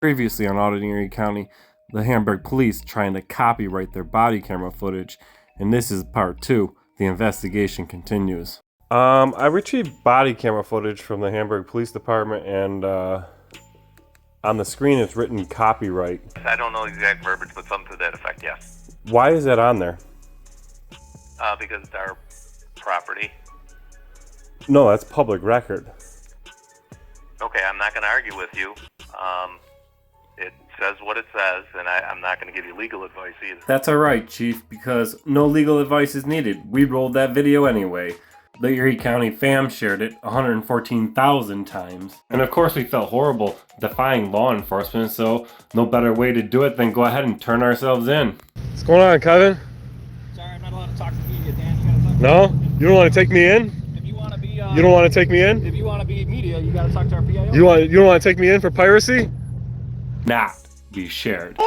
Previously on Auditing Erie County, the Hamburg police trying to copyright their body camera footage, and this is part 2. The investigation continues. I retrieved body camera footage from the Hamburg Police Department, and on the screen it's written copyright. I don't know the exact verbiage, but something to that effect, yes. Why is that on there? Because it's our property. No, that's public record. Okay, I'm not going to argue with you. It says what it says, and I'm not going to give you legal advice either. That's alright, Chief, because no legal advice is needed. We rolled that video anyway. The Erie County fam shared it 114,000 times. And of course we felt horrible defying law enforcement, so no better way to do it than go ahead and turn ourselves in. What's going on, Kevin? Sorry, I'm not allowed to talk to media, Dan. You gotta talk No? You don't want to take me in? If you want to be... you don't want to take me in? If you want to be media, you gotta talk to our PIO. You don't want to take me in for piracy? Not be shared.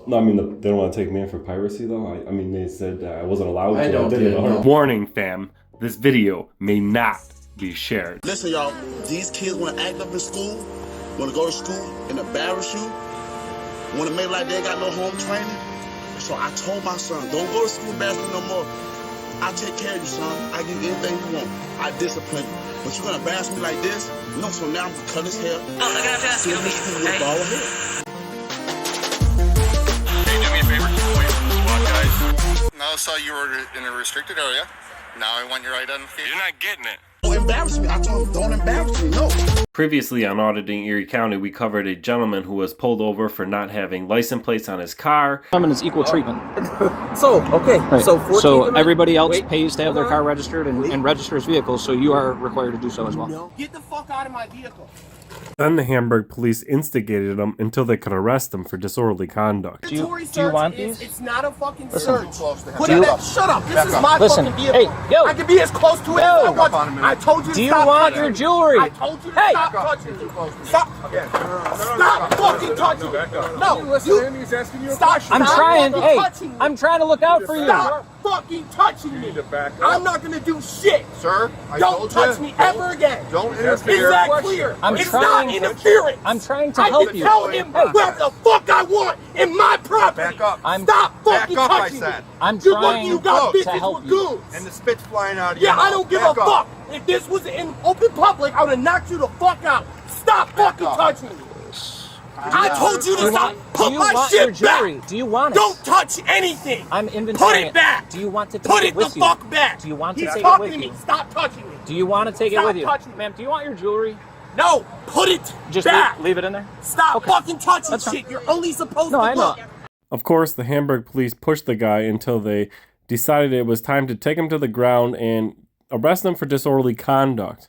No, I mean, they don't want to take me in for piracy, though. I mean, they said I wasn't allowed to. I don't get it. Warning, fam. This video may not be shared. Listen, y'all. These kids want to act up in school, want to go to school and embarrass you, want to make like they ain't got no home training. So I told my son, don't go to school embarrassing no more. I take care of you, son. I give you anything you want. I discipline you. But you're going to embarrass me like this? No, so now I'm going to cut his hair. Oh, I gotta ask you. With bald hair. Hey, do me a favor. Wait for the SWAT guys. Now I saw you were in a restricted area. Now I want your identification. You're not getting it. Don't embarrass me. I told him, don't embarrass me. No. Previously on Auditing Erie County, we covered a gentleman who was pulled over for not having license plates on his car. And it's equal treatment. So, okay. Right. So, 14 So tonight? everybody else Wait, pays to have their hold car on. registered and registers vehicles, so you are required to do so as well. No. Get the fuck out of my vehicle. Then the Hamburg police instigated him until they could arrest him for disorderly conduct. Do you want these? It's not a fucking Listen. search. Do Put you- it back. Shut up. This is my Listen, fucking vehicle. hey, yo. I can be as close to it as I want. I told you to Do you stop want touching your me. jewelry? I told you to Hey. stop touching me. Stop. Stop fucking touching me. No, you. He's asking you a Stop. question. I'm Stop trying. fucking Hey, touching me. I'm trying to look out for you. Stop fucking touching me. to back up. I'm not gonna do shit. Sir, I Don't told touch you, me ever again. Don't Is interfere. that clear? I'm it's trying- not interference. I'm trying to I help can you. tell him Hey. whatever the fuck I want in my property. Back up. Stop fucking Back up, I touching said. me. I'm You're trying lucky you got to bitches help with you. goons. And the spit's flying out of your Yeah, I mouth. don't give Back a up. fuck. If this was in open public, I would have knocked you the fuck out. Stop fucking up. touching me. I told you Do to you stop. want, Put do you my want your shit jewelry? back. Do you want it? Don't touch anything. I'm inventorying Put it back. Do you want to take Put it it the with you? fuck back. Do you want to He's take it talking with to you? me. Stop touching me. Do you want to take it Stop with you? touching me. Ma'am, do you want your jewelry? No, put it Just back. leave it in there? Stop Okay. fucking touching That's fine. shit. You're only supposed No, to I know. look. Of course, the Hamburg police pushed the guy until they decided it was time to take him to the ground and arrest him for disorderly conduct.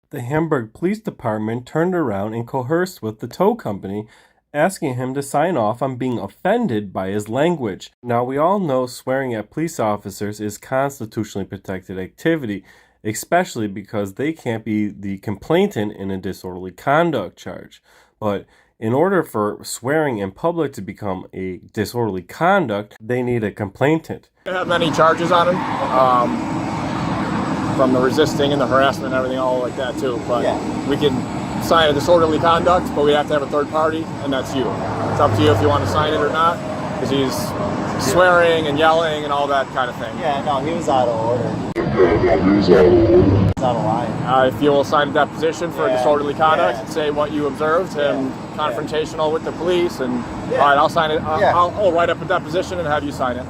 The Hamburg Police Department turned around and coerced with the tow company, asking him to sign off on being offended by his language. Now, we all know swearing at police officers is constitutionally protected activity, especially because they can't be the complainant in a disorderly conduct charge. But in order for swearing in public to become a disorderly conduct, they need a complainant. We have many charges on him, from the resisting and the harassment and everything, all like that too. But we can sign a disorderly conduct, but we have to have a third party, and that's you. It's up to you if you want to sign it or not, because he's swearing and yelling and all that kind of thing. Yeah, no, he was out of order. He's out of line. If you will sign a deposition for disorderly conduct and say what you observed and confrontational with the police, and all right, I'll sign it. I'll write up a deposition and have you sign it.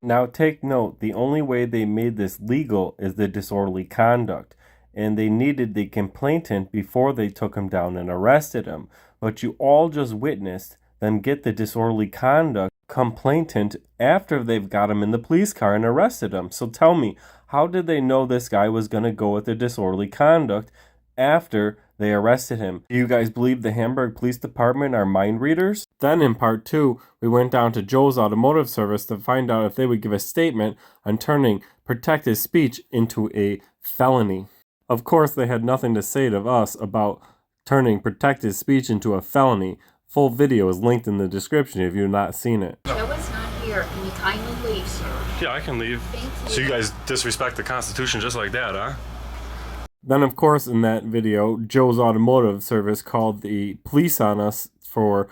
Now take note, the only way they made this legal is the disorderly conduct, and they needed the complainant before they took him down and arrested him. But you all just witnessed them get the disorderly conduct complainant after they've got him in the police car and arrested him. So tell me, how did they know this guy was going to go with the disorderly conduct after they arrested him? Do you guys believe the Hamburg Police Department are mind readers? Then in part 2, we went down to Joe's Automotive Service to find out if they would give a statement on turning protected speech into a felony. Of course, they had nothing to say to us about turning protected speech into a felony. Full video is linked in the description if you've not seen it. Joe is not here. Can you kindly leave, sir? Yeah, I can leave. Thank you. So you guys disrespect the Constitution just like that, huh? Then, of course, in that video, Joe's automotive service called the police on us for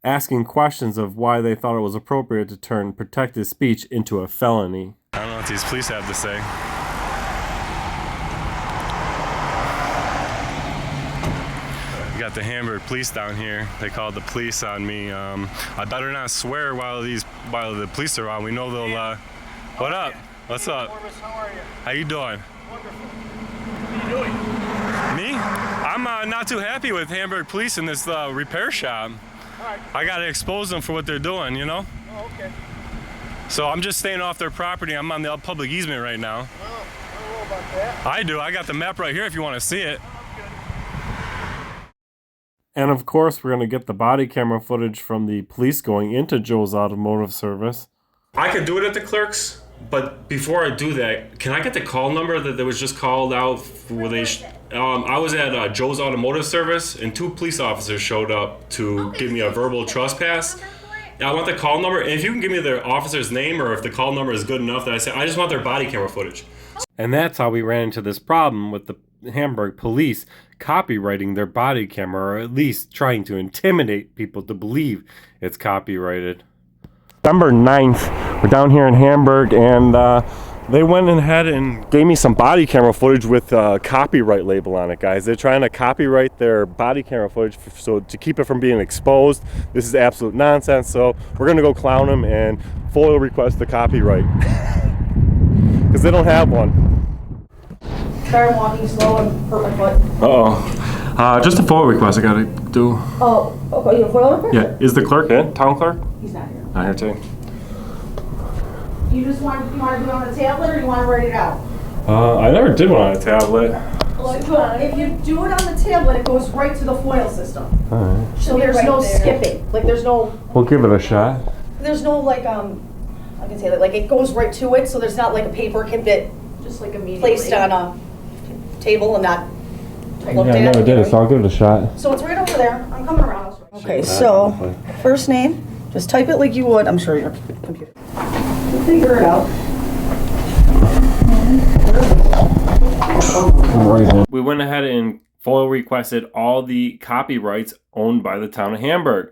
asking questions of why they thought it was appropriate to turn protected speech into a felony. I don't know what these police have to say. We got the Hamburg police down here. They called the police on me. I better not swear while the police are on. We know they'll. What up? What's up? How you doing? Me? I'm not too happy with Hamburg police in this repair shop. I gotta expose them for what they're doing, you know? Oh, okay. So I'm just staying off their property. I'm on the public easement right now. Well, I don't know about that. I do. I got the map right here if you want to see it. And of course, we're going to get the body camera footage from the police going into Joe's automotive service. I could do it at the clerk's, but before I do that, can I get the call number that was just called out? Where they I was at Joe's automotive service, and 2 police officers showed up to give me a verbal trespass. I want the call number, and if you can give me the officer's name, or if the call number is good enough, that I just want their body camera footage. And that's how we ran into this problem with the Hamburg police copyrighting their body camera, or at least trying to intimidate people to believe it's copyrighted. December 9th, we're down here in Hamburg, and they went ahead and gave me some body camera footage with a copyright label on it, guys. They're trying to copyright their body camera footage so to keep it from being exposed. This is absolute nonsense, so we're going to go clown them and FOIL request the copyright. Because they don't have one. Start walking slow and hurt my foot. Uh-oh. Just a FOIL request I got to do. Oh, okay, you have a FOIL request? Yeah. Is the clerk in? Town clerk? He's not here. Not here today. You just want to do it on a tablet, or you want to write it out? I never did one on a tablet. Well, if you do it on the tablet, it goes right to the FOIL system. Alright. So there's no skipping. Like there's no. We'll give it a shot. There's no like I can say that like it goes right to it. So there's not like a paper can get Just like immediately. placed on a table and not looked Yeah, I at. never did it, so I'll give it a shot. So it's right over there. I'm coming around. Okay, so first name, just type it like you would. I'm sure your computer. We'll figure it out. We went ahead and FOIL requested all the copyrights owned by the town of Hamburg.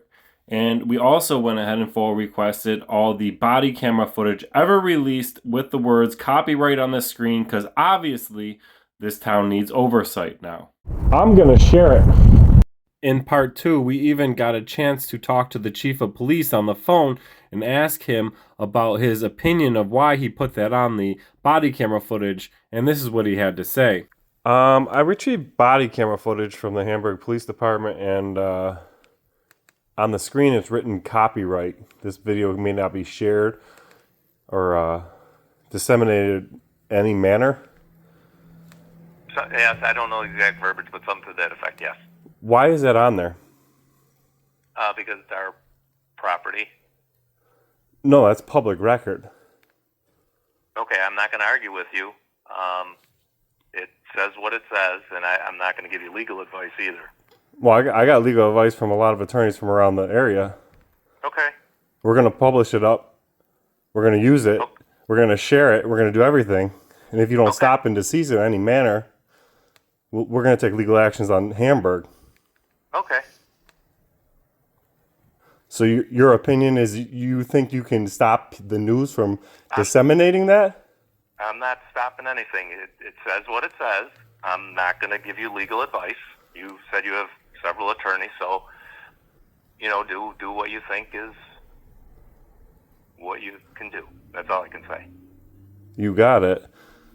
And we also went ahead and FOIL requested all the body camera footage ever released with the words copyright on the screen, because obviously this town needs oversight now. I'm gonna share it. In part 2, we even got a chance to talk to the chief of police on the phone and ask him about his opinion of why he put that on the body camera footage, and this is what he had to say. I retrieved body camera footage from the Hamburg Police Department, and on the screen it's written copyright. This video may not be shared or disseminated in any manner. So, yes, I don't know the exact verbiage, but something to that effect, yes. Why is that on there? Because it's our property. No, that's public record. Okay, I'm not going to argue with you. It says what it says, and I'm not going to give you legal advice either. Well, I got legal advice from a lot of attorneys from around the area. Okay. We're going to publish it up. We're going to use it. Okay. We're going to share it. We're going to do everything. And if you don't stop and seize it in any manner, we're going to take legal actions on Hamburg. Okay. So your opinion is you think you can stop the news from disseminating that? I'm not stopping anything. It says what it says. I'm not going to give you legal advice. You said you have several attorneys, so, you know, do what you think is what you can do. That's all I can say. You got it.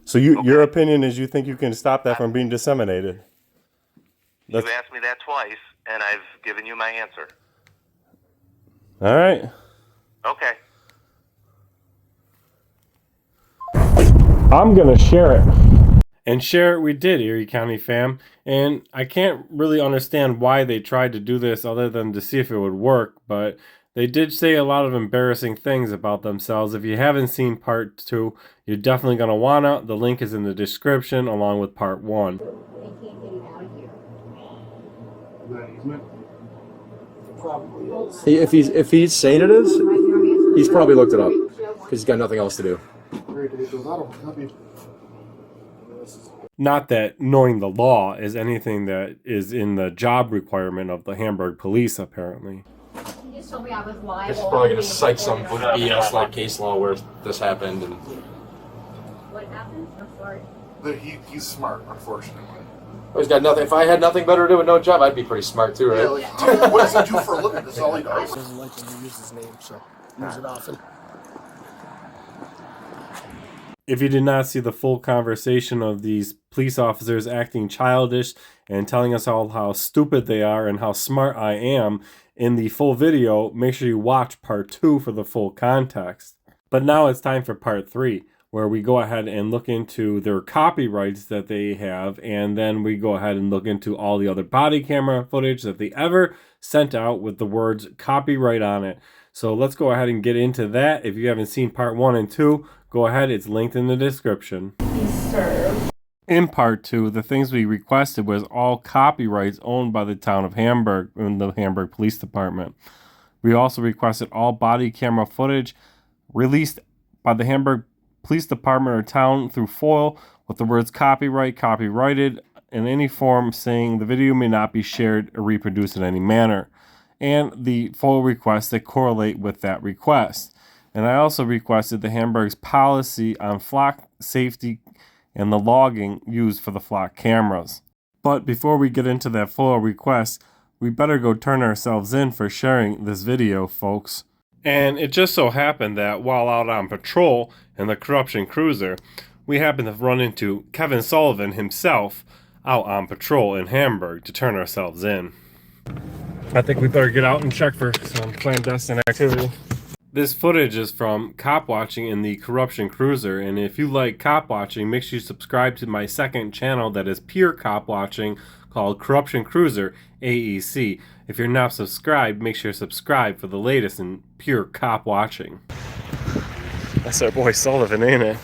So your opinion is you think you can stop that from being disseminated? You've asked me that twice, and I've given you my answer. All right. Okay. I'm going to share it. And share it we did, Erie County fam. And I can't really understand why they tried to do this other than to see if it would work, but they did say a lot of embarrassing things about themselves. If you haven't seen part 2, you're definitely going to wanna. The link is in the description along with part 1. If he's saying it is, he's probably looked it up because he's got nothing else to do. Not that knowing the law is anything that is in the job requirement of the Hamburg police, apparently. You just told me I was liable. It's probably going to cite some BS like case law where this happened. And What happened? I'm sorry. He's smart, unfortunately. he's got nothing. If I had nothing better to do with no job, I'd be pretty smart too, right? Yeah, like, what does he do for a living? That's all he does. He doesn't like to use his name, so use it often. If you did not see the full conversation of these police officers acting childish and telling us all how stupid they are and how smart I am in the full video, make sure you watch part 2 for the full context. But now it's time for part 3, where we go ahead and look into their copyrights that they have, and then we go ahead and look into all the other body camera footage that they ever sent out with the words copyright on it. So let's go ahead and get into that. If you haven't seen part 1 and 2, go ahead, it's linked in the description. In part 2, the things we requested was all copyrights owned by the town of Hamburg and the Hamburg Police Department. We also requested all body camera footage released by the Hamburg Police Department or town through FOIL with the words copyright, copyrighted in any form, saying the video may not be shared or reproduced in any manner, and the FOIL requests that correlate with that request. And I also requested the Hamburg's policy on flock safety and the logging used for the flock cameras. But before we get into that FOIL request, we better go turn ourselves in for sharing this video, folks. And it just so happened that while out on patrol in the corruption cruiser, we happened to run into Kevin Sullivan himself out on patrol in Hamburg to turn ourselves in. I think we better get out and check for some clandestine activity. This footage is from cop watching in the corruption cruiser, and if you like cop watching, make sure you subscribe to my second channel that is pure cop watching called Corruption Cruiser AEC. If you're not subscribed, make sure you subscribe for the latest in pure cop watching. That's our boy Sullivan, ain't it?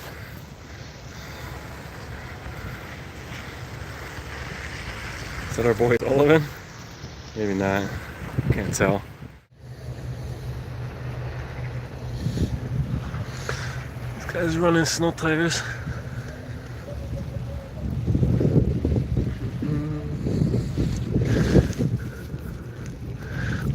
Is that our boy Sullivan? Maybe not. Can't tell. This guy's running snow tires.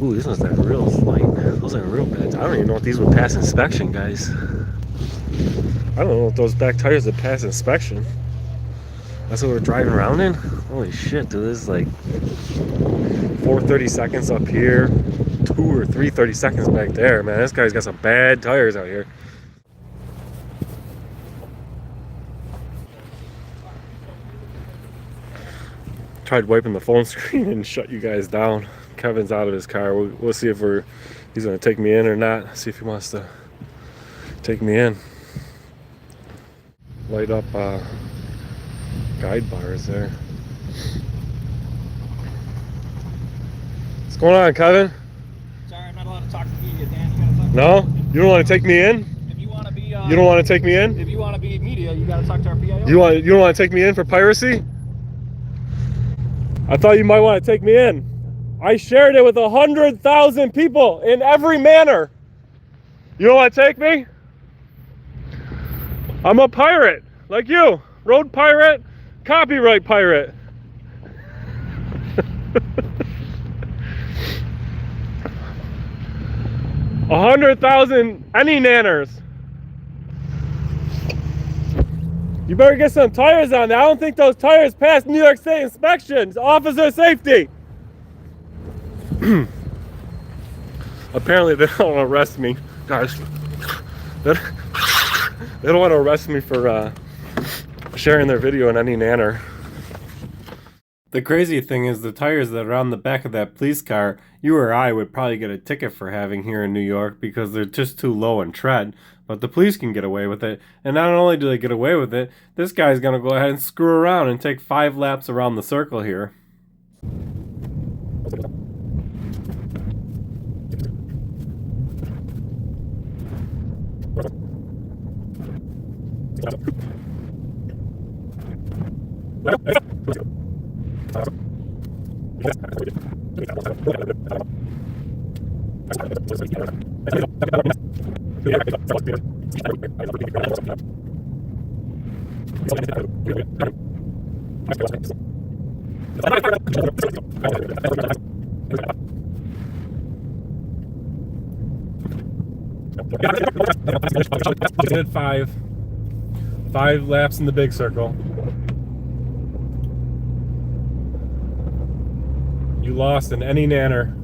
Ooh, this one's like real light. Those are real bad. I don't even know if these would pass inspection, guys. I don't know if those back tires would pass inspection. That's what we're driving around in? Holy shit, dude. This is like 4 30 seconds up here, 2 or 3 30 seconds back there. Man, this guy's got some bad tires out here. Tried wiping the phone screen and shut you guys down. Kevin's out of his car. We'll see if he's going to take me in or not. See if he wants to take me in. Light up guide bars there. What's going on, Kevin? Sorry, I'm not allowed to talk to media, Dan. You gotta talk No? You don't want to take me in? If you want to be... you don't want to take me in? If you want to be media, you gotta talk to our PIO. You don't want to take me in for piracy? I thought you might want to take me in. I shared it with 100,000 people in every manner. You don't want to take me? I'm a pirate, like you. Road pirate, copyright pirate. 100,000 any nanners. You better get some tires on there. I don't think those tires pass New York State inspections. Officer safety. Apparently they don't want to arrest me, guys. They don't want to arrest me for sharing their video in any manner. The crazy thing is the tires that are on the back of that police car, you or I would probably get a ticket for having here in New York because they're just too low in tread. But the police can get away with it. And not only do they get away with it, this guy's going to go ahead and screw around and take 5 laps around the circle here. Did five laps in the big circle. You lost in any manner.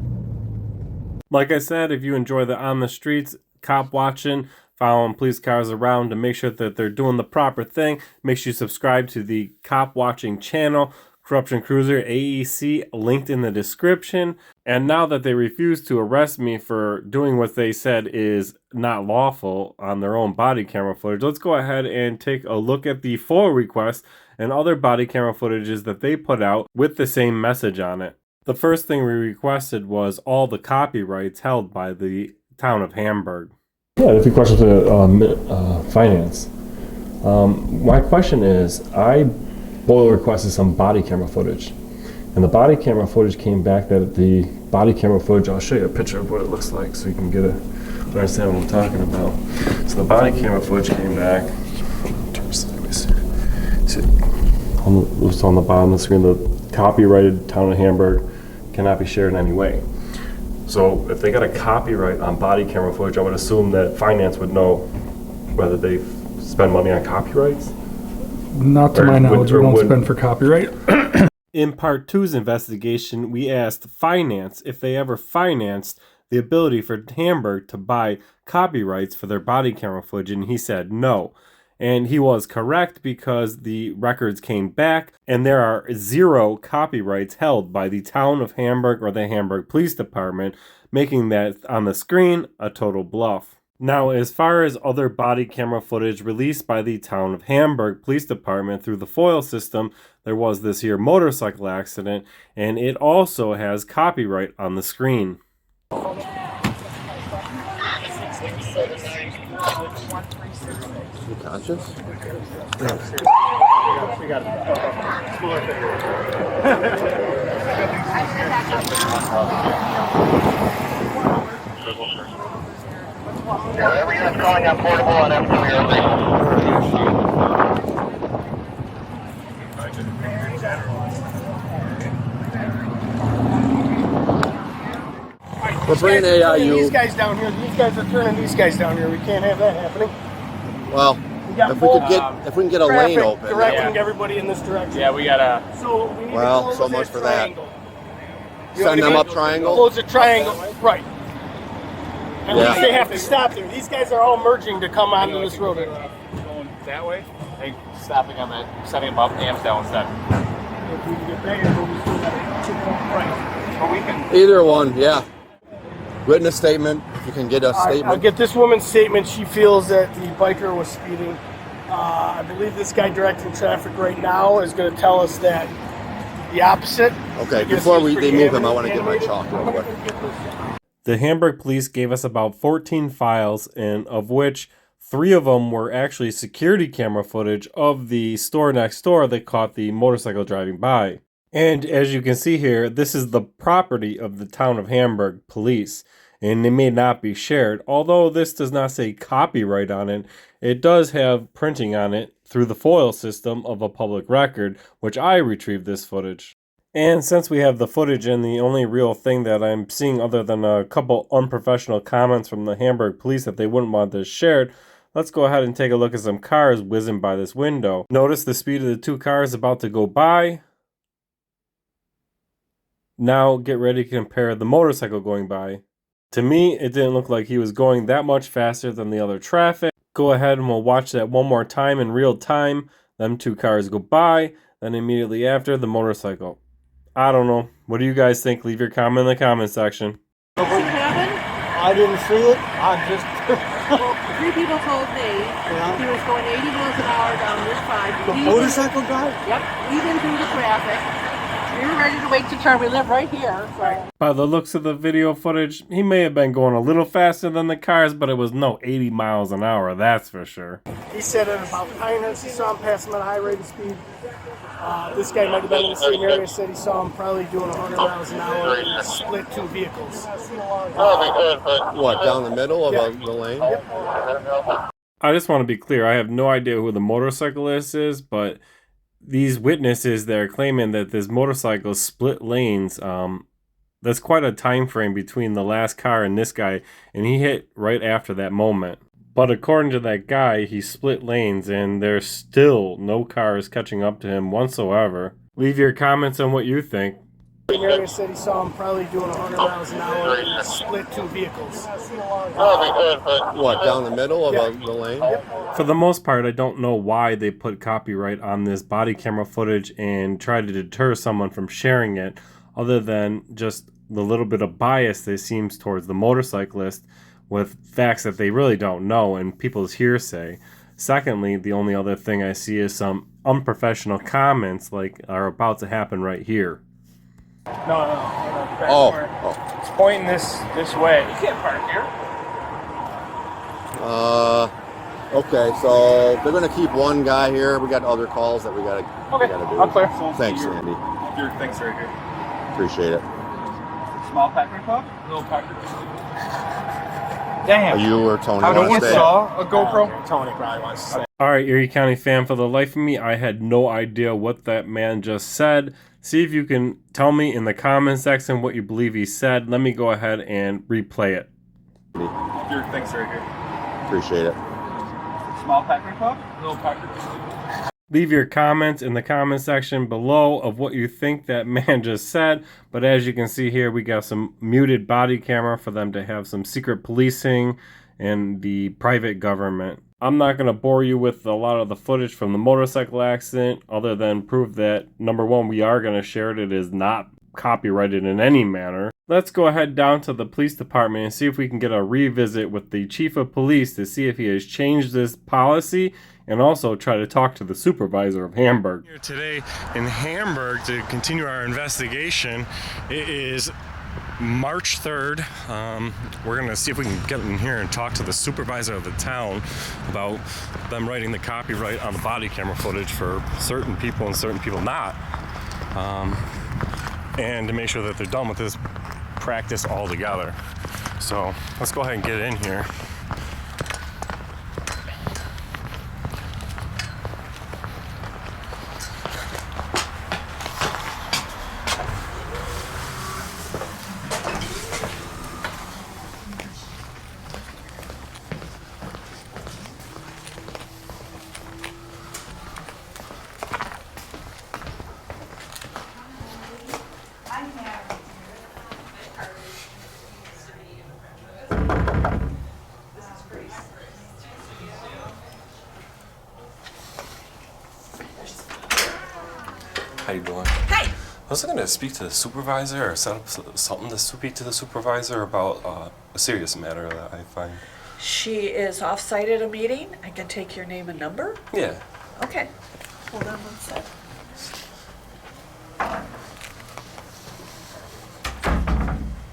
Like I said, if you enjoy the on the streets cop watching, following police cars around to make sure that they're doing the proper thing, make sure you subscribe to the cop watching channel, Corruption Cruiser AEC, linked in the description. And now that they refuse to arrest me for doing what they said is not lawful on their own body camera footage, let's go ahead and take a look at the FOIA request and other body camera footages that they put out with the same message on it. The first thing we requested was all the copyrights held by the town of Hamburg. Yeah, a few questions to finance. My question is, I requested some body camera footage, and the body camera footage came back that the body camera footage, I'll show you a picture of what it looks like so you can understand what I'm talking about. So the body camera footage came back, on the bottom of the screen, the copyrighted town of Hamburg cannot be shared in any way. So if they got a copyright on body camera footage, I would assume that finance would know whether they spend money on copyrights. Not to my knowledge, we don't spend for copyright. In part 2's investigation, we asked finance if they ever financed the ability for Hamburg to buy copyrights for their body camera footage, and he said no. And he was correct because the records came back and there are 0 copyrights held by the town of Hamburg or the Hamburg Police Department, making that on the screen a total bluff. Now, as far as other body camera footage released by the town of Hamburg Police Department through the FOIL system, there was this here motorcycle accident, and it also has copyright on the screen. You conscious? Every unit calling out portable on We're bringing AIU. These guys down here. These guys are turning these guys down here. We can't have that happening. Well, if we can get a lane open, directing everybody in this direction. Yeah, we gotta. So we need well, to so much for triangle. that. Send them up triangle. Close the triangle, right? At least they have to stop there. These guys are all merging to come onto this road. Going that way? Hey, stopping them and setting them up, amps down instead. If we can get there, but we still got right. But we can. Either one, yeah. Witness statement. If you can get a statement. I'll get this woman's statement. She feels that the biker was speeding. I believe this guy directing traffic right now is going to tell us that the opposite. Okay, before they move him, I want to get my chalk real quick. The Hamburg police gave us about 14 files, and of which 3 of them were actually security camera footage of the store next door that caught the motorcycle driving by. And as you can see here, this is the property of the town of Hamburg police, and it may not be shared. Although this does not say copyright on it, it does have printing on it through the FOIL system of a public record, which I retrieved this footage. And since we have the footage and the only real thing that I'm seeing other than a couple unprofessional comments from the Hamburg police that they wouldn't want this shared, let's go ahead and take a look at some cars whizzing by this window. Notice the speed of the 2 cars about to go by. Now get ready to compare the motorcycle going by. To me, it didn't look like he was going that much faster than the other traffic. Go ahead and we'll watch that one more time in real time. Them 2 cars go by, then immediately after the motorcycle. I don't know. What do you guys think? Leave your comment in the comment section. I didn't see it. I just... 3 people told me he was going 80 miles an hour down this side. The motorcycle guy? Yep, weaving through the traffic. We were ready to wait to turn. We live right here. So. By the looks of the video footage, he may have been going a little faster than the cars, but it was no 80 miles an hour, that's for sure. He said at about Pinehurst, he saw him pass him at a high rate of speed. This guy might have been in the same area, said he saw him probably doing 100 miles an hour and split 2 vehicles. What, down the middle of the lane? I just want to be clear, I have no idea who the motorcyclist is, but these witnesses that are claiming that this motorcycle split lanes, that's quite a time frame between the last car and this guy, and he hit right after that moment. But according to that guy, he split lanes and there's still no cars catching up to him whatsoever. Leave your comments on what you think. Erie City saw him probably doing 100 miles an hour and split two vehicles. What, down the middle of the lane? For the most part, I don't know why they put copyright on this body camera footage and try to deter someone from sharing it, other than just the little bit of bias that seems towards the motorcyclist with facts that they really don't know and people's hearsay. Secondly, the only other thing I see is some unprofessional comments like are about to happen right here. No. It's pointing this way. You can't park here. Okay, so they're gonna keep one guy here. We got other calls that we gotta do. I'll clear. Thanks, Andy. Your things right here. Appreciate it. Small packer club? Little packer. Damn. Are you or Tony? I wanna stay? saw a GoPro. Tony probably wants to say. Alright, Erie County fam, for the life of me, I had no idea what that man just said. See if you can tell me in the comment section what you believe he said. Let me go ahead and replay it. Your things right here. Appreciate it. Small packer club? Little packer. Leave your comments in the comment section below of what you think that man just said. But as you can see here, we got some muted body camera for them to have some secret policing and the private government. I'm not going to bore you with a lot of the footage from the motorcycle accident other than prove that, number one, we are going to share it. It is not copyrighted in any manner. Let's go ahead down to the police department and see if we can get a revisit with the chief of police to see if he has changed this policy, and also try to talk to the supervisor of Hamburg. Here today in Hamburg to continue our investigation. It is March 3rd. We're going to see if we can get in here and talk to the supervisor of the town about them writing the copyright on the body camera footage for certain people and certain people not. And to make sure that they're done with this practice altogether. So let's go ahead and get in here. How you doing? Hey! I was looking to speak to the supervisor or set up something to speak to the supervisor about a serious matter that I find. She is off-site at a meeting. I can take your name and number? Yeah. Okay. Hold on one sec.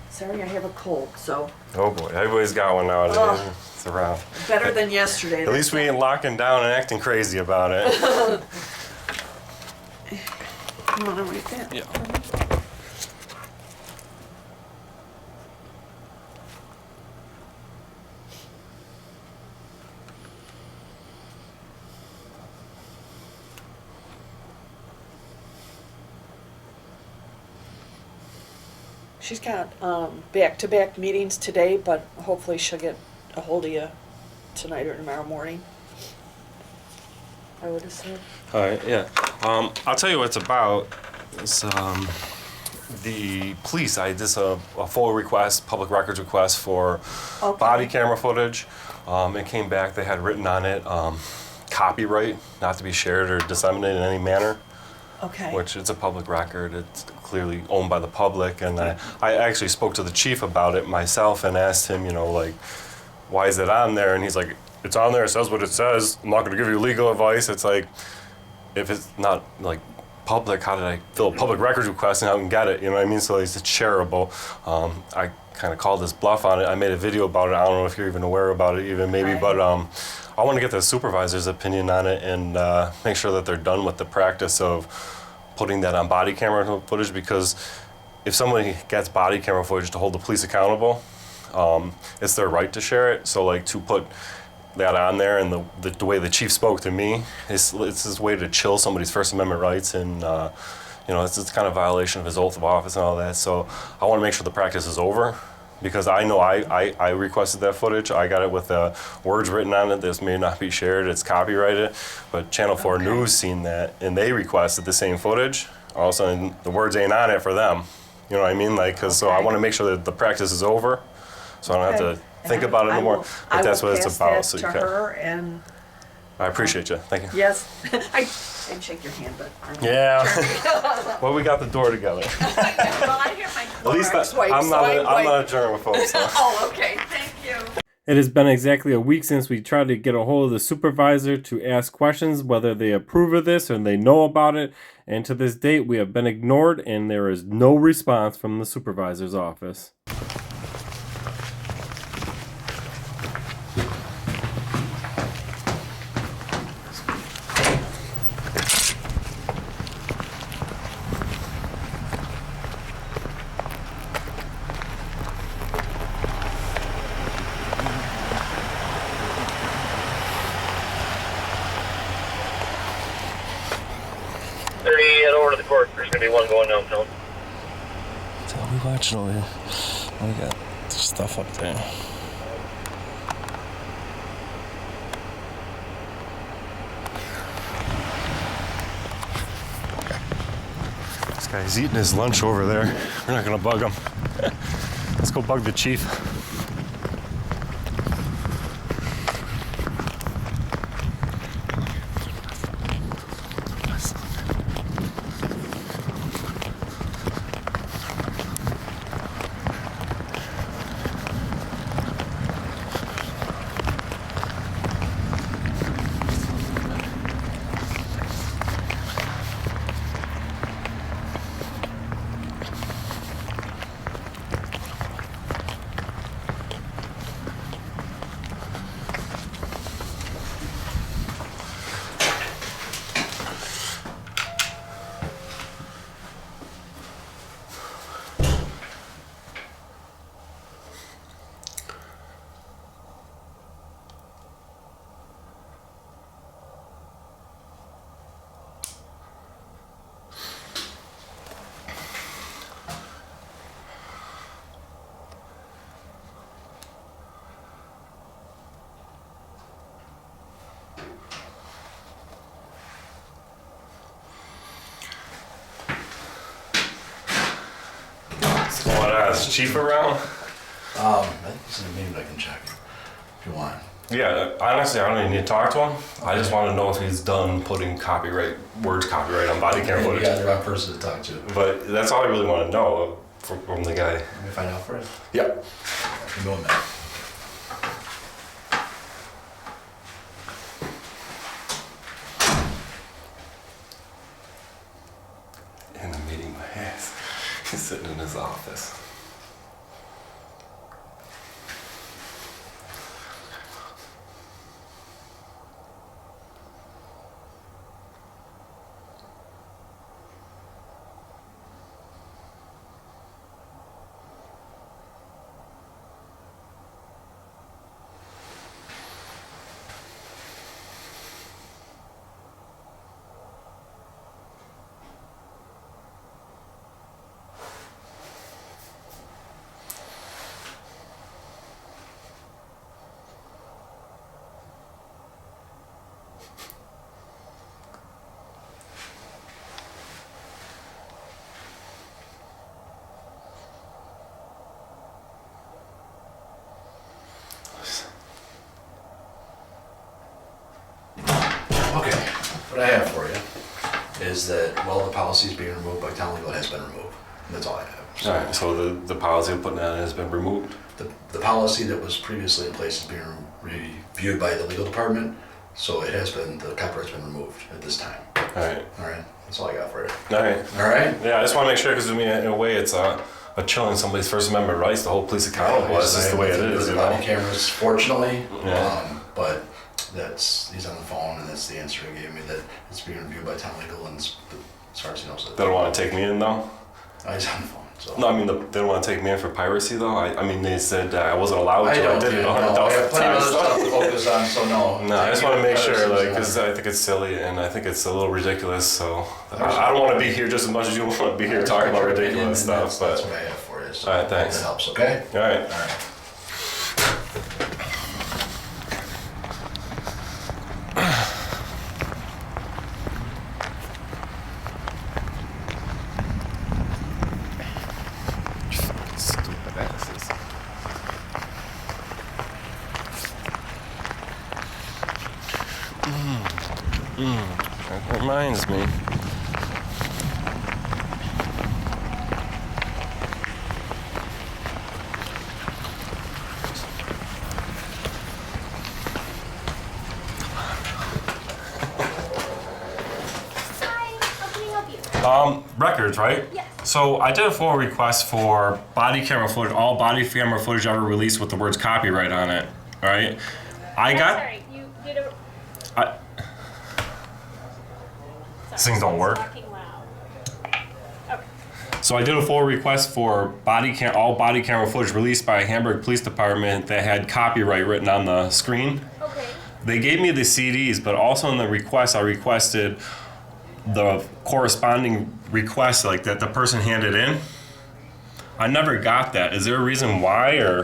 Sorry, I have a cold, so. Oh boy, everybody's got one nowadays. Ugh. It's around. Better than yesterday. At least we ain't locking down and acting crazy about it. You want to write that? Yeah. She's got back-to-back meetings today, but hopefully she'll get a hold of you tonight or tomorrow morning. I would assume. All right, yeah. I'll tell you what it's about. It's the police. I did a full request, public records request for body camera footage. It came back. They had written on it copyright, not to be shared or disseminated in any manner. Okay. Which it's a public record. It's clearly owned by the public. And I actually spoke to the chief about it myself and asked him, you know, like, why is it on there? And he's like, it's on there, it says what it says. I'm not going to give you legal advice. It's like, if it's not like public, how did I fill a public records request and how I can get it? You know what I mean? So it's shareable. I kind of called this bluff on it. I made a video about it. I don't know if you're even aware about it even maybe, but I want to get the supervisor's opinion on it and make sure that they're done with the practice of putting that on body camera footage, because if somebody gets body camera footage to hold the police accountable, it's their right to share it. So like to put that on there, and the way the chief spoke to me, it's his way to chill somebody's First Amendment rights, and it's kind of violation of his oath of office and all that. So I want to make sure the practice is over, because I know I requested that footage. I got it with words written on it. This may not be shared. It's copyrighted, but Channel 4 News seen that, and they requested the same footage. All of a sudden, the words ain't on it for them. You know what I mean? So I want to make sure that the practice is over, so I don't have to think about it anymore. But that's what it's about. So to her, and I appreciate you. Thank you. yes, I didn't shake your hand, but Yeah. Well, we got the door together. well, I hear my At least I'm not a germaphobe. So. Oh, okay. Thank you. It has been exactly a week since we tried to get a hold of the supervisor to ask questions whether they approve of this or they know about it, and to this date we have been ignored and there is no response from the supervisor's office. Head over to the court. There's going to be one going downtown. So we watching over here. We got stuff up there. This guy's eating his lunch over there. We're not going to bug him. Let's go bug the chief. Is Chief around? I think he's in a meeting, I can check if you want. Yeah, honestly, I don't even need to talk to him. I just want to know if he's done putting words copyright on body cam footage. Yeah, the right person to talk to. But that's all I really want to know from the guy. Let me find out for you. Yep. Give me 1 minute. In the meeting with Hess. He's sitting in his office. Okay, what I have for you is that while the policy is being removed by town legal, it has been removed. And that's all I have. All right, so the policy of putting that in has been removed? The policy that was previously in place is being reviewed by the legal department, so it has been, the copyright's been removed at this time. All right. All right, that's all I got for you. All right. All right? Yeah, I just want to make sure, because in a way it's a chilling somebody's First Amendment rights to hold police accountable. That's just the way it is, The you know? body cameras, fortunately, Yeah. but he's on the phone, and that's the answer he gave me, that it's being reviewed by town legal, and as far as he knows it. They don't want to take me in, though? He's on the phone. So. No, I mean, they don't want to take me in for piracy, though. I mean, they said I wasn't allowed to. I did it 100,000 I have plenty of times. other stuff to focus on, so no. No, I just want to make sure, like, because I think it's silly and I think it's a little ridiculous. So I don't want to be here just as much as you want to be here talking about ridiculous stuff. That's what I have for you. So all right, thanks. That helps, okay? All right. All right. Stupid asses. That reminds me. Records, right? Yes. So I did a full request for body camera footage, all body camera footage ever released with the words copyright on it. All right. Sorry, you did a. These things don't work. Talking loud. Okay. So I did a full request for all body camera footage released by Hamburg Police Department that had copyright written on the screen. Okay. They gave me the CDs, but also in the request, I requested the corresponding request like that the person handed in. I never got that. Is there a reason why, or?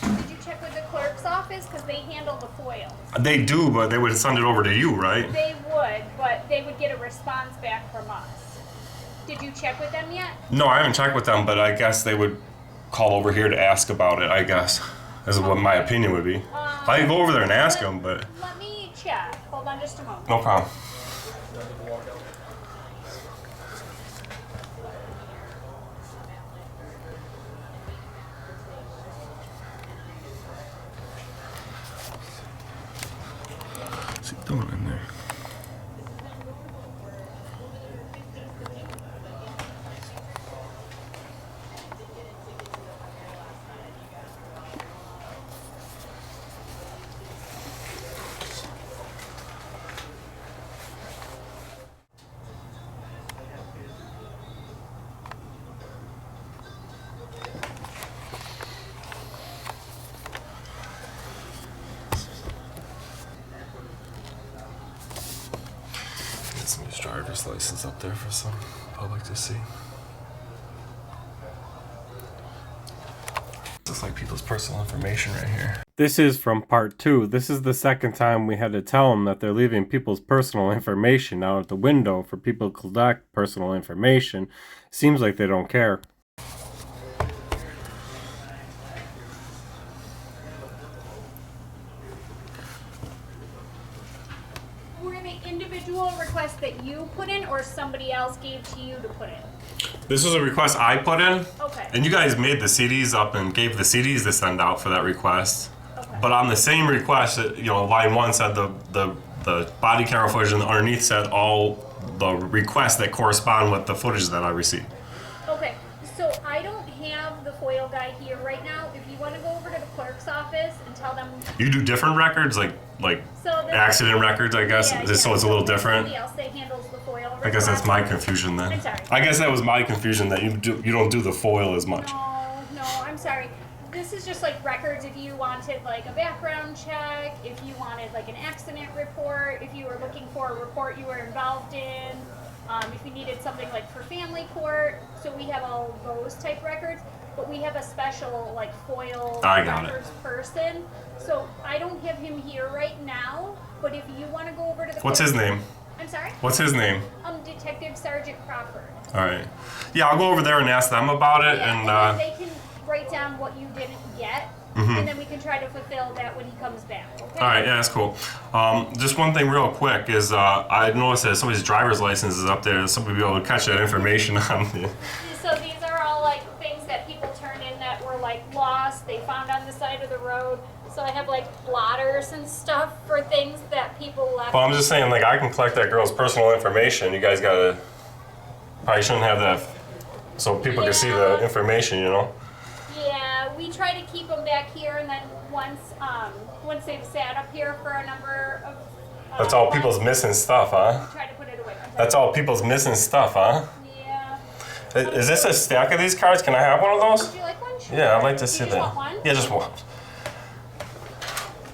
Did you check with the clerk's office? Because they handle the foils. They do, but they would send it over to you, right? They would, but they would get a response back from us. Did you check with them yet? No, I haven't checked with them, but I guess they would call over here to ask about it, I guess. This is what my opinion would be. I can go over there and ask them, but... Let me check. Hold on just a moment. No problem. What's he doing in there? Get somebody's driver's license up there for some public to see. Looks like people's personal information right here. This is from part 2. This is the second time we had to tell them that they're leaving people's personal information out at the window for people to collect personal information. Seems like they don't care. Were they individual requests that you put in or somebody else gave to you to put in? This was a request I put in. Okay. And you guys made the CDs up and gave the CDs to send out for that request. Okay. But on the same request, line 1 said the body camera footage, and underneath said all the requests that correspond with the footage that I received. Okay, so I don't have the FOIL guy here right now. If you want to go over to the clerk's office and tell them. You do different records, like accident records, I guess. Yeah, so it's a little different. Somebody else that handles the FOIL. I guess that's my confusion then. I'm sorry. I guess that was my confusion that you don't do the FOIL as much. No, I'm sorry. This is just like records if you wanted like a background check, if you wanted like an accident report, if you were looking for a report you were involved in, if you needed something like for family court. So we have all those type records, but we have a special like FOIL records person. So I don't have him here right now, but if you want to go over to the What's his name? I'm sorry? What's his name? Detective Sergeant Crawford. All right. Yeah, I'll go over there and ask them about it. Yeah, and then they can write down what you didn't get, Mhm. and then we can try to fulfill that when he comes back. Okay? All right, yeah, that's cool. Just one thing real quick is I noticed that somebody's driver's license is up there. Somebody will be able to catch that information on the... So these are all like things that people turned in that were like lost, they found on the side of the road. So I have like blotters and stuff for things that people left. Well, I'm just saying, like, I can collect that girl's personal information. You guys gotta... Probably shouldn't have that so people can see the information, Yeah, we try to keep them back here, and then once they've sat up here for a number of That's all people's missing stuff, huh? we try to put it away. That's all people's missing stuff, huh? Yeah. Is this a stack of these cards? Can I have one of those? Would you like one? Sure. Yeah, I'd like to see You that. want one? Yeah, just one.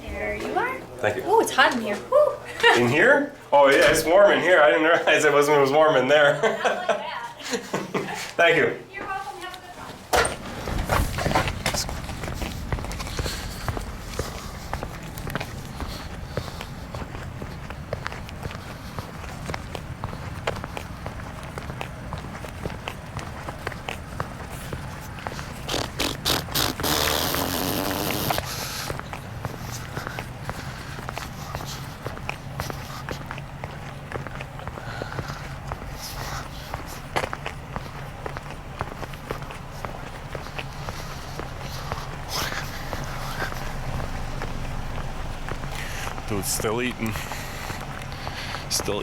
There you are. Thank you. Oh, it's hot in here. Woo. In here? Oh yeah, it's warm in here. I didn't realize it was warm in there. Not like that. Thank you. You're welcome. Have a good one. Dude's still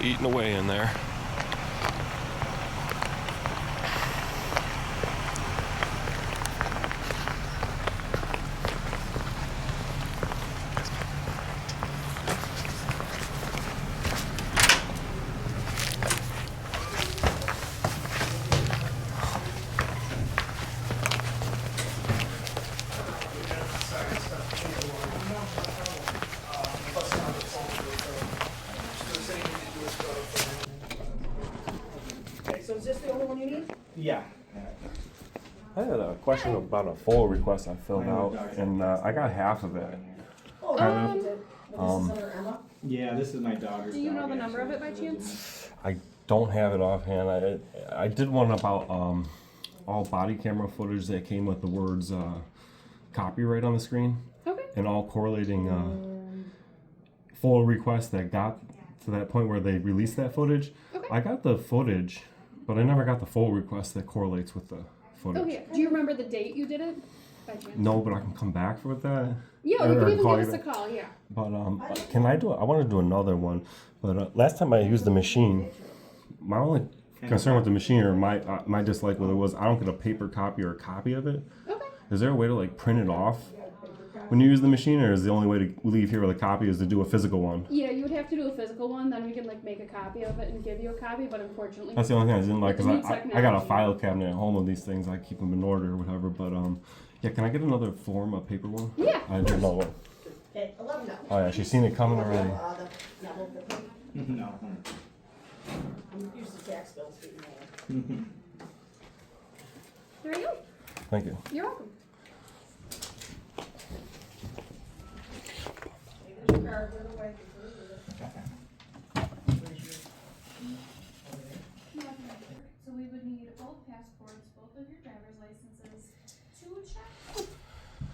eating away in there. So is this the only one you need? Yeah. I had a question about a full request I filled out, and I got half of it. Yeah, this is my daughter's. Do you know the number of it by chance? I don't have it offhand. I did one about all body camera footage that came with the words copyright on the screen. Okay. And all correlating full requests that got to that point where they released that footage. Okay. I got the footage, but I never got the full request that correlates with the footage. Oh yeah. Do you remember the date you did it? By chance? No, but I can come back with that. Yeah, you Or can even call give you us a back. call. Yeah. But can I do it? I want to do another one. But last time I used the machine, my only concern with the machine or my dislike with it was I don't get a paper copy or a copy of it. Okay. Is there a way to like print it off when you use the machine, or is the only way to leave here with a copy is to do a physical one? Yeah, you would have to do a physical one. Then we can like make a copy of it and give you a copy. But unfortunately, That's the only thing I didn't like with the because new I got a technology- file cabinet at home of these things. I keep them in order or whatever. But yeah, can I get another form, a paper one? Yeah, I did another one. Okay, 11 Oh yeah, she's seen it coming already. No. I'm used to tax bills being there you go. Thank you. You're welcome. So we would need both passports, both of your driver's licenses, 2 checks,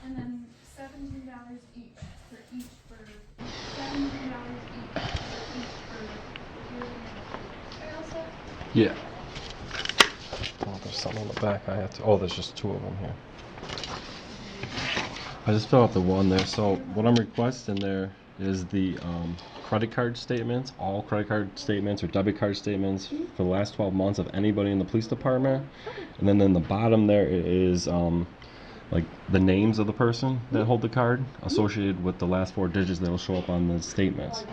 and then $17 each for $17 each for Are you all set? Yeah. Oh, there's something on the back I have to. Oh, there's just 2 of them here. I just filled out the one there. So what I'm requesting there is the credit card statements, all credit card statements or debit card statements for the last 12 months of anybody in the police department. And then in the bottom there is like the names of the person that hold the card associated with the last 4 digits that will show up on the statements.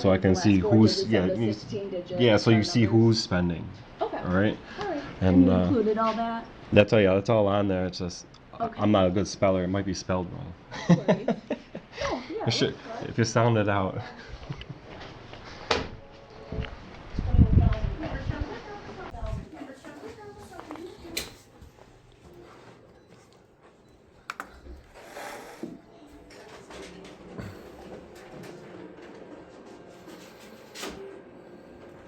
So I can see who's yeah, so you see who's spending. Okay. All right. All right. And you included all that? that's all on there. It's just Okay. I'm not a good speller. It might be spelled wrong. Oh, yeah. If you sound it out.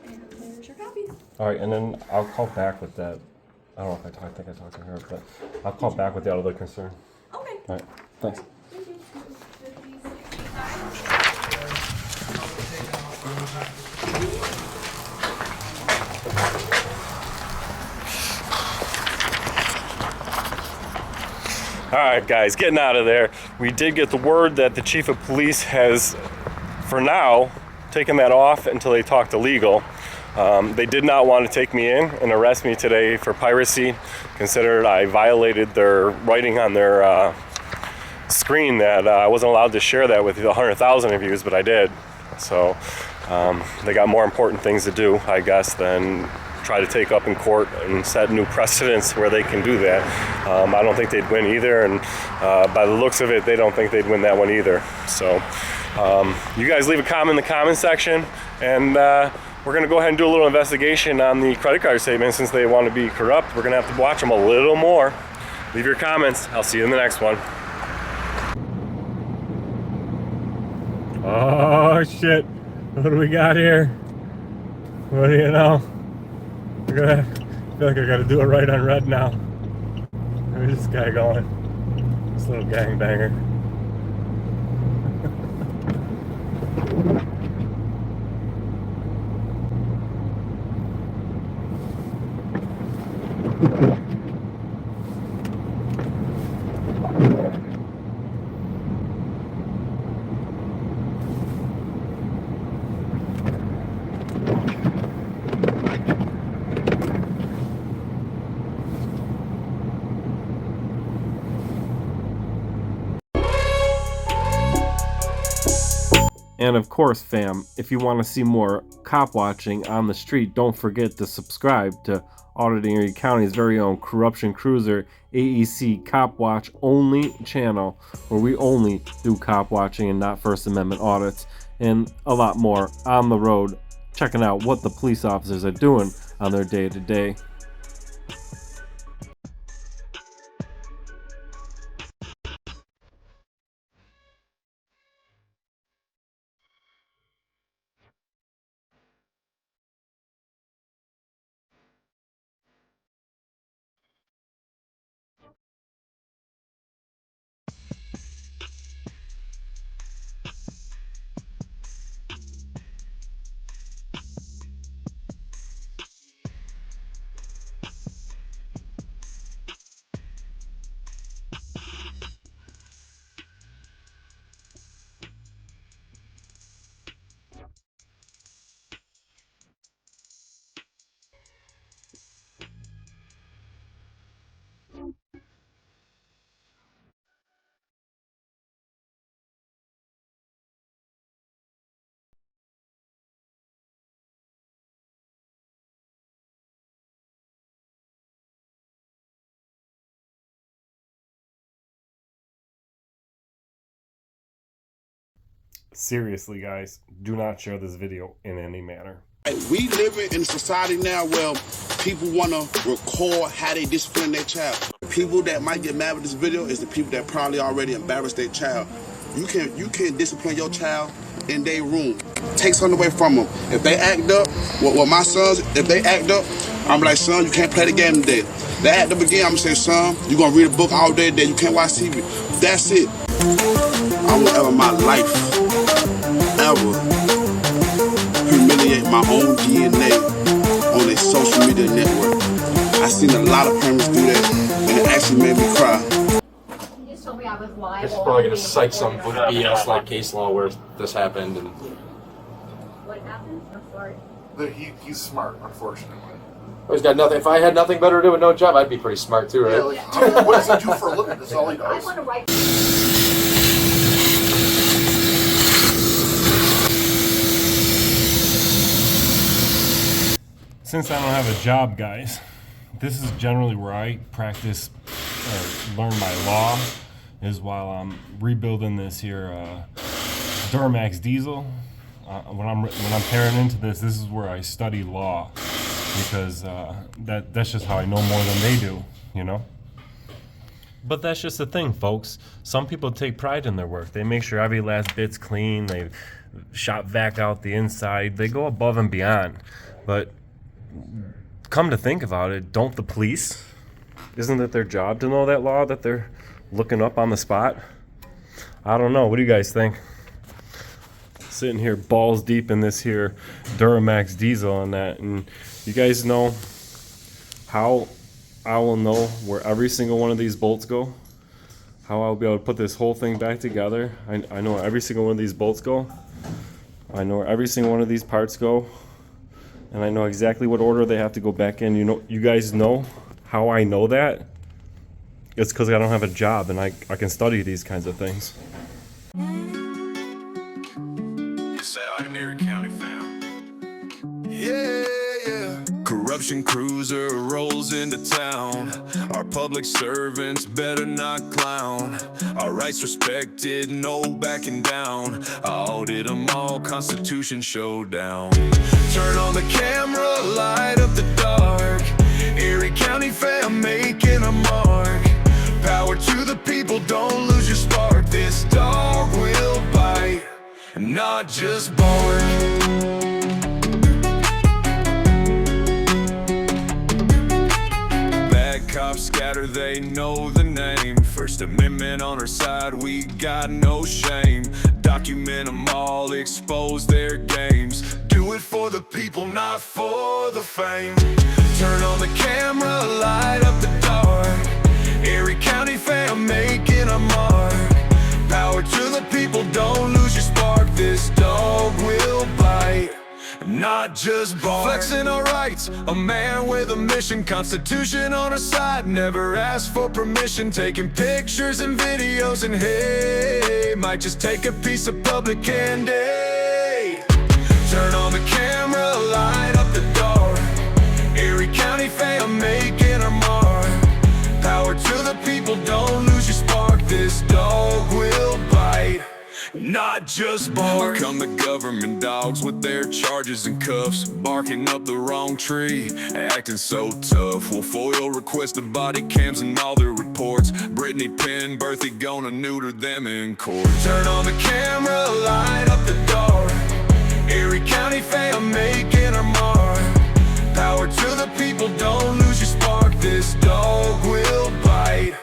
And there's your copy. All right, and then I'll call back with that. I don't know if I think I talked to her, but I'll call back with the other concern. Okay. All right, thanks. Thank you. All right, guys, getting out of there. We did get the word that the chief of police has, for now, taken that off until they talk to legal. They did not want to take me in and arrest me today for piracy, considered I violated their writing on their screen that I wasn't allowed to share that with the 100,000 views, but I did. So they got more important things to do, I guess, than try to take up in court and set new precedents where they can do that. I don't think they'd win either, and by the looks of it, they don't think they'd win that one either. So you guys leave a comment in the comment section, and we're going to go ahead and do a little investigation on the credit card statement. Since they want to be corrupt, we're going to have to watch them a little more. Leave your comments. I'll see you in the next one. Oh shit, what do we got here? What do you know? I feel like I gotta do it right on red now. Where's this guy going? This little gangbanger. And of course, fam, if you want to see more cop watching on the street, don't forget to subscribe to Auditing Erie County's very own Corruption Cruiser AEC Cop Watch only channel, where we only do cop watching and not First Amendment audits, and a lot more on the road, checking out what the police officers are doing on their day-to-day. Seriously, guys, do not share this video in any manner. We live in a society now where people want to record how they discipline their child. The people that might get mad with this video is the people that probably already embarrassed their child. You can discipline your child in their room. Take something away from them. If they act up, well, my sons, if they act up, I'm like, son, you can't play the game today. They act up again, I'm gonna say, son, you're gonna read a book all day today. You can't watch TV. That's it. I won't ever in my life ever humiliate my own DNA on a social media network. I seen a lot of parents do that, and it actually made me cry. This is probably going to cite some BS like case law where this happened. And What happened? I'm sorry. He's smart, unfortunately. he's got nothing. If I had nothing better to do with no job, I'd be pretty smart too, right? Yeah, like, what does he do for a living? That's all he does. I want to write. Since I don't have a job, guys, this is generally where I practice or learn my law, is while I'm rebuilding this here Duramax diesel. When I'm tearing into this is where I study law, because that's just how I know more than they do, you know? But that's just the thing, folks. Some people take pride in their work. They make sure every last bit's clean. They shop vac out the inside. They go above and beyond. But come to think about it, don't the police? Isn't it their job to know that law that they're looking up on the spot? I don't know. What do you guys think? Sitting here balls deep in this here Duramax diesel and that, and you guys know how I will know where every single one of these bolts go? How I'll be able to put this whole thing back together? I know where every single one of these bolts go. I know where every single one of these parts go. And I know exactly what order they have to go back in. You guys know how I know that? It's because I don't have a job and I can study these kinds of things. Erie County fam. Yeah, yeah. Corruption Constitution cruiser rolls into town. Our public servants better not clown. Our rights respected, no backing down. I audit them all, Constitution showdown. Turn on the camera, light up the dark. Erie County fam making a mark. Power to the people, don't lose your spark. This dog will bite, not just bark. Bad cops scatter, they know the name. First Amendment on our side, we got no shame. Document them all, expose their games. Do it for the people, not for the fame. Turn on the camera, light up the dark. Erie County fam making a mark. Power to the people, don't lose your spark. This dog will bite, not just bark. Flexing our rights, a man with a mission. Constitution on our side, never asked for permission. Taking pictures and videos and hey, might just take a piece of public candy. Turn on the camera, light up the dark. Erie County fam making our mark. Power to the people, don't lose your spark. This dog will bite, not just bark. Come the government dogs with their charges and cuffs, barking up the wrong tree, acting so tough. We'll FOIL request the body cams and all their reports. Brittany Penn, Berthy gonna neuter them in court. Turn on the camera, light up the dark. Erie County fam making our mark. Power to the people, don't lose your spark. This dog will bite,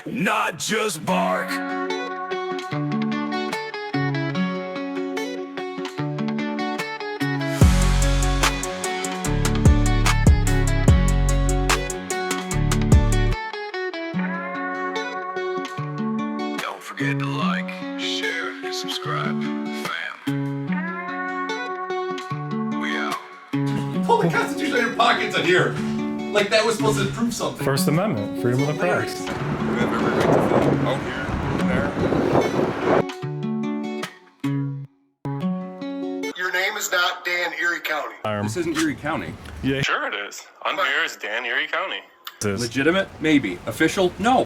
not just bark. Don't forget to like, share, and subscribe, fam. We out. Pull the Constitution out of your pockets on here. Like that was supposed to prove something. First Amendment, freedom of the press. Oh, here, there. Your name is not Dan Erie County. This isn't Erie County. Yeah. Sure it is. I'm here as Dan Erie County. Legitimate? Maybe. Official? No.